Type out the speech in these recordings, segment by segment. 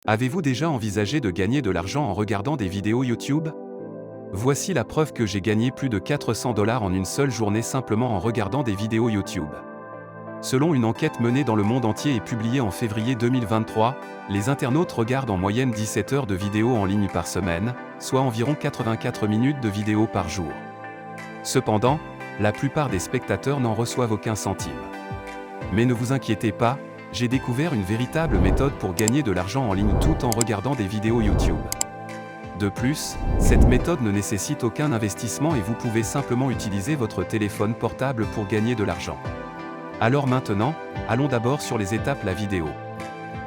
Avez-vous déjà envisagé de gagner de l'argent en regardant des vidéos YouTube? Voici la preuve que j'ai gagné plus de 400 $ en une seule journée simplement en regardant des vidéos YouTube. Selon une enquête menée dans le monde entier et publiée en février 2023, les internautes regardent en moyenne 17 heures de vidéos en ligne par semaine, soit environ 84 minutes de vidéos par jour. Cependant, la plupart des spectateurs n'en reçoivent aucun centime. Mais ne vous inquiétez pas, j'ai découvert une véritable méthode pour gagner de l'argent en ligne tout en regardant des vidéos YouTube. De plus, cette méthode ne nécessite aucun investissement et vous pouvez simplement utiliser votre téléphone portable pour gagner de l'argent. Alors maintenant, allons d'abord sur les étapes la vidéo.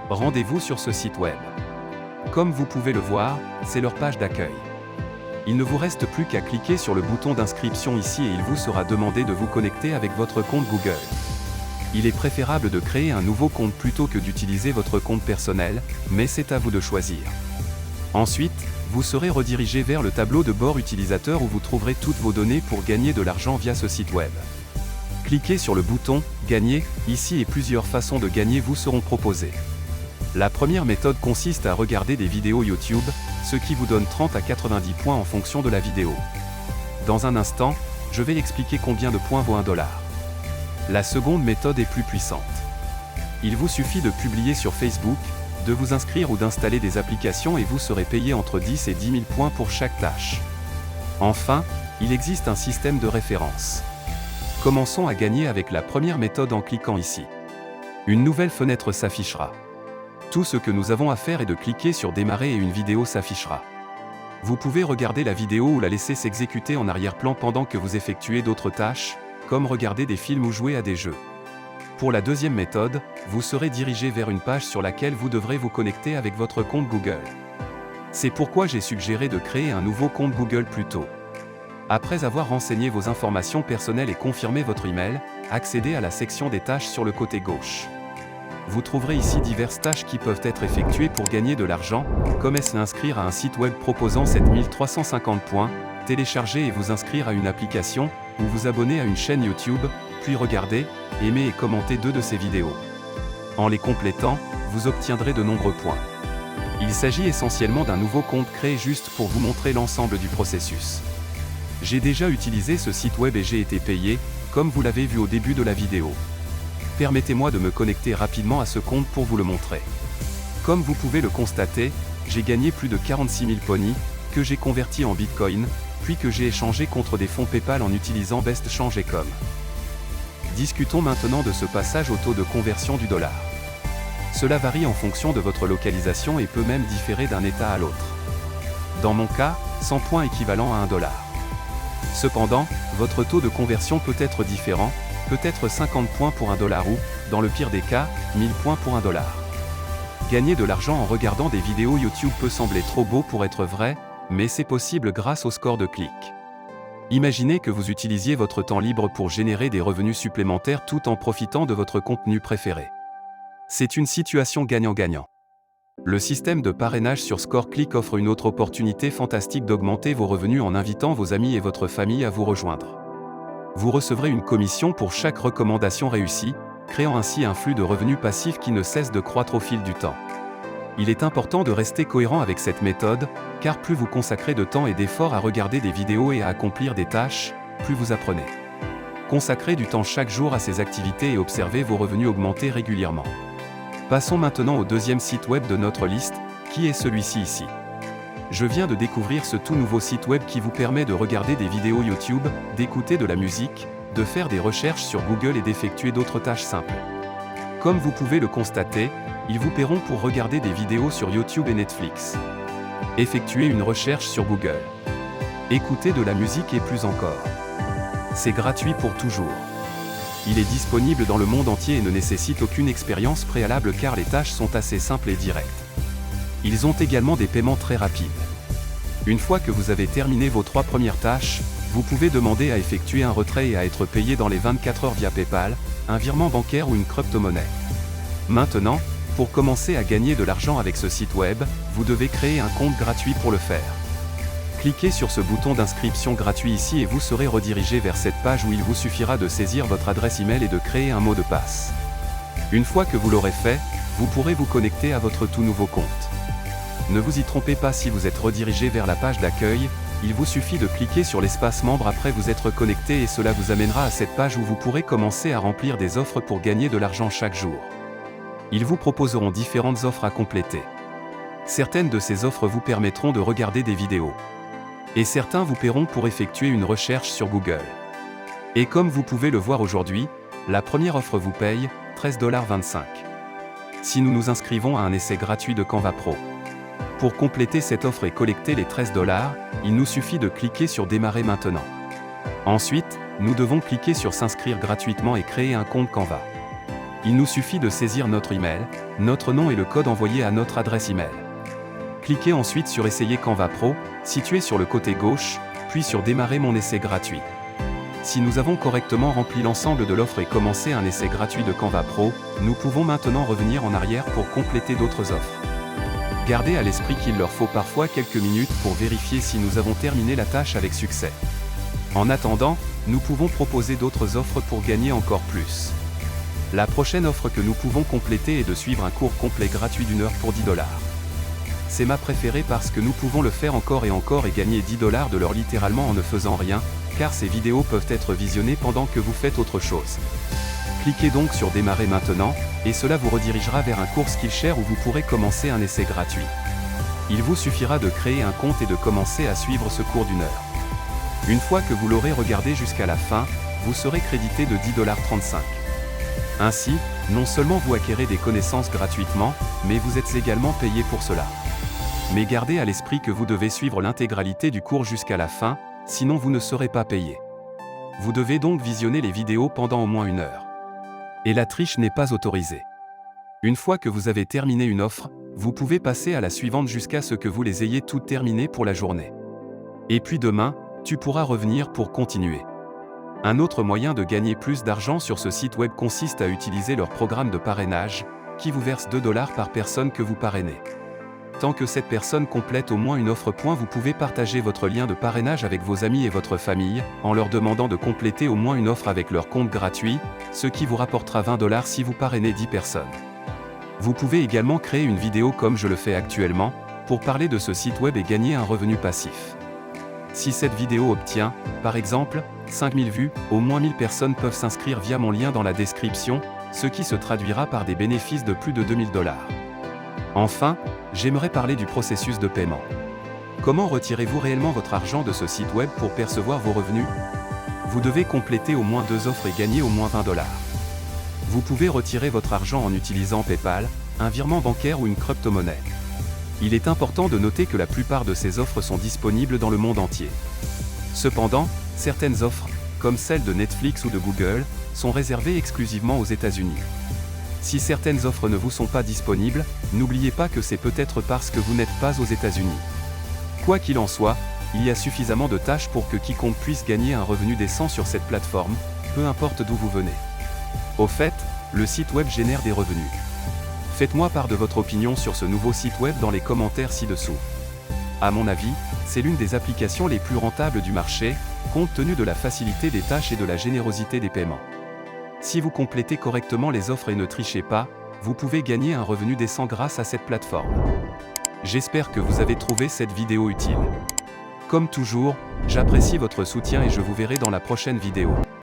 Rendez-vous sur ce site web. Comme vous pouvez le voir, c'est leur page d'accueil. Il ne vous reste plus qu'à cliquer sur le bouton d'inscription ici et il vous sera demandé de vous connecter avec votre compte Google. Il est préférable de créer un nouveau compte plutôt que d'utiliser votre compte personnel, mais c'est à vous de choisir. Ensuite, vous serez redirigé vers le tableau de bord utilisateur où vous trouverez toutes vos données pour gagner de l'argent via ce site web. Cliquez sur le bouton « Gagner » ici et plusieurs façons de gagner vous seront proposées. La première méthode consiste à regarder des vidéos YouTube, ce qui vous donne 30 à 90 points en fonction de la vidéo. Dans un instant, je vais expliquer combien de points vaut $1. La seconde méthode est plus puissante. Il vous suffit de publier sur Facebook, de vous inscrire ou d'installer des applications et vous serez payé entre 10 et 10 000 points pour chaque tâche. Enfin, il existe un système de référence. Commençons à gagner avec la première méthode en cliquant ici. Une nouvelle fenêtre s'affichera. Tout ce que nous avons à faire est de cliquer sur Démarrer et une vidéo s'affichera. Vous pouvez regarder la vidéo ou la laisser s'exécuter en arrière-plan pendant que vous effectuez d'autres tâches, comme regarder des films ou jouer à des jeux. Pour la deuxième méthode, vous serez dirigé vers une page sur laquelle vous devrez vous connecter avec votre compte Google. C'est pourquoi j'ai suggéré de créer un nouveau compte Google plus tôt. Après avoir renseigné vos informations personnelles et confirmé votre email, accédez à la section des tâches sur le côté gauche. Vous trouverez ici diverses tâches qui peuvent être effectuées pour gagner de l'argent, comme s'inscrire à un site web proposant 7350 points, télécharger et vous inscrire à une application, ou vous abonner à une chaîne YouTube, puis regarder, aimer et commenter 2 de ces vidéos. En les complétant, vous obtiendrez de nombreux points. Il s'agit essentiellement d'un nouveau compte créé juste pour vous montrer l'ensemble du processus. J'ai déjà utilisé ce site web et j'ai été payé, comme vous l'avez vu au début de la vidéo. Permettez-moi de me connecter rapidement à ce compte pour vous le montrer. Comme vous pouvez le constater, j'ai gagné plus de 46 000 ponies, que j'ai convertis en Bitcoin, puis que j'ai échangé contre des fonds PayPal en utilisant BestChange.com. Discutons maintenant de ce passage au taux de conversion du dollar. Cela varie en fonction de votre localisation et peut même différer d'un État à l'autre. Dans mon cas, 100 points équivalent à $1. Cependant, votre taux de conversion peut être différent, peut-être 50 points pour $1 ou, dans le pire des cas, 1000 points pour $1. Gagner de l'argent en regardant des vidéos YouTube peut sembler trop beau pour être vrai, mais c'est possible grâce au score de clics. Imaginez que vous utilisiez votre temps libre pour générer des revenus supplémentaires tout en profitant de votre contenu préféré. C'est une situation gagnant-gagnant. Le système de parrainage sur ScoreClick offre une autre opportunité fantastique d'augmenter vos revenus en invitant vos amis et votre famille à vous rejoindre. Vous recevrez une commission pour chaque recommandation réussie, créant ainsi un flux de revenus passifs qui ne cesse de croître au fil du temps. Il est important de rester cohérent avec cette méthode, car plus vous consacrez de temps et d'efforts à regarder des vidéos et à accomplir des tâches, plus vous apprenez. Consacrez du temps chaque jour à ces activités et observez vos revenus augmenter régulièrement. Passons maintenant au deuxième site web de notre liste, qui est celui-ci ici. Je viens de découvrir ce tout nouveau site web qui vous permet de regarder des vidéos YouTube, d'écouter de la musique, de faire des recherches sur Google et d'effectuer d'autres tâches simples. Comme vous pouvez le constater, ils vous paieront pour regarder des vidéos sur YouTube et Netflix. Effectuer une recherche sur Google. Écouter de la musique et plus encore. C'est gratuit pour toujours. Il est disponible dans le monde entier et ne nécessite aucune expérience préalable car les tâches sont assez simples et directes. Ils ont également des paiements très rapides. Une fois que vous avez terminé vos 3 premières tâches, vous pouvez demander à effectuer un retrait et à être payé dans les 24 heures via PayPal, un virement bancaire ou une crypto-monnaie. Maintenant, pour commencer à gagner de l'argent avec ce site web, vous devez créer un compte gratuit pour le faire. Cliquez sur ce bouton d'inscription gratuit ici et vous serez redirigé vers cette page où il vous suffira de saisir votre adresse email et de créer un mot de passe. Une fois que vous l'aurez fait, vous pourrez vous connecter à votre tout nouveau compte. Ne vous y trompez pas, si vous êtes redirigé vers la page d'accueil, il vous suffit de cliquer sur l'espace membre après vous être connecté et cela vous amènera à cette page où vous pourrez commencer à remplir des offres pour gagner de l'argent chaque jour. Ils vous proposeront différentes offres à compléter. Certaines de ces offres vous permettront de regarder des vidéos. Et certains vous paieront pour effectuer une recherche sur Google. Et comme vous pouvez le voir aujourd'hui, la première offre vous paye 13,25 $. Si nous nous inscrivons à un essai gratuit de Canva Pro. Pour compléter cette offre et collecter les 13 $, il nous suffit de cliquer sur Démarrer maintenant. Ensuite, nous devons cliquer sur S'inscrire gratuitement et créer un compte Canva. Il nous suffit de saisir notre email, notre nom et le code envoyé à notre adresse email. Cliquez ensuite sur Essayer Canva Pro, situé sur le côté gauche, puis sur Démarrer mon essai gratuit. Si nous avons correctement rempli l'ensemble de l'offre et commencé un essai gratuit de Canva Pro, nous pouvons maintenant revenir en arrière pour compléter d'autres offres. Gardez à l'esprit qu'il leur faut parfois quelques minutes pour vérifier si nous avons terminé la tâche avec succès. En attendant, nous pouvons proposer d'autres offres pour gagner encore plus. La prochaine offre que nous pouvons compléter est de suivre un cours complet gratuit d'1 heure pour 10 $. C'est ma préférée parce que nous pouvons le faire encore et gagner 10 $ de l'heure littéralement en ne faisant rien, car ces vidéos peuvent être visionnées pendant que vous faites autre chose. Cliquez donc sur Démarrer maintenant, et cela vous redirigera vers un cours Skillshare où vous pourrez commencer un essai gratuit. Il vous suffira de créer un compte et de commencer à suivre ce cours d'1 heure. Une fois que vous l'aurez regardé jusqu'à la fin, vous serez crédité de 10,35 $. Ainsi, non seulement vous acquérez des connaissances gratuitement, mais vous êtes également payé pour cela. Mais gardez à l'esprit que vous devez suivre l'intégralité du cours jusqu'à la fin, sinon vous ne serez pas payé. Vous devez donc visionner les vidéos pendant au moins 1 heure. Et la triche n'est pas autorisée. Une fois que vous avez terminé une offre, vous pouvez passer à la suivante jusqu'à ce que vous les ayez toutes terminées pour la journée. Et puis demain, tu pourras revenir pour continuer. Un autre moyen de gagner plus d'argent sur ce site web consiste à utiliser leur programme de parrainage, qui vous verse 2 $ par personne que vous parrainez. Tant que cette personne complète au moins une offre, vous pouvez partager votre lien de parrainage avec vos amis et votre famille, en leur demandant de compléter au moins une offre avec leur compte gratuit, ce qui vous rapportera 20 $ si vous parrainez 10 personnes. Vous pouvez également créer une vidéo comme je le fais actuellement, pour parler de ce site web et gagner un revenu passif. Si cette vidéo obtient, par exemple, 5000 vues, au moins 1000 personnes peuvent s'inscrire via mon lien dans la description, ce qui se traduira par des bénéfices de plus de 2000 $. Enfin, j'aimerais parler du processus de paiement. Comment retirez-vous réellement votre argent de ce site web pour percevoir vos revenus? Vous devez compléter au moins 2 offres et gagner au moins 20 $. Vous pouvez retirer votre argent en utilisant PayPal, un virement bancaire ou une crypto-monnaie. Il est important de noter que la plupart de ces offres sont disponibles dans le monde entier. Cependant, certaines offres, comme celles de Netflix ou de Google, sont réservées exclusivement aux États-Unis. Si certaines offres ne vous sont pas disponibles, n'oubliez pas que c'est peut-être parce que vous n'êtes pas aux États-Unis. Quoi qu'il en soit, il y a suffisamment de tâches pour que quiconque puisse gagner un revenu décent sur cette plateforme, peu importe d'où vous venez. Au fait, le site web génère des revenus. Faites-moi part de votre opinion sur ce nouveau site web dans les commentaires ci-dessous. À mon avis, c'est l'une des applications les plus rentables du marché, compte tenu de la facilité des tâches et de la générosité des paiements. Si vous complétez correctement les offres et ne trichez pas, vous pouvez gagner un revenu décent grâce à cette plateforme. J'espère que vous avez trouvé cette vidéo utile. Comme toujours, j'apprécie votre soutien et je vous verrai dans la prochaine vidéo.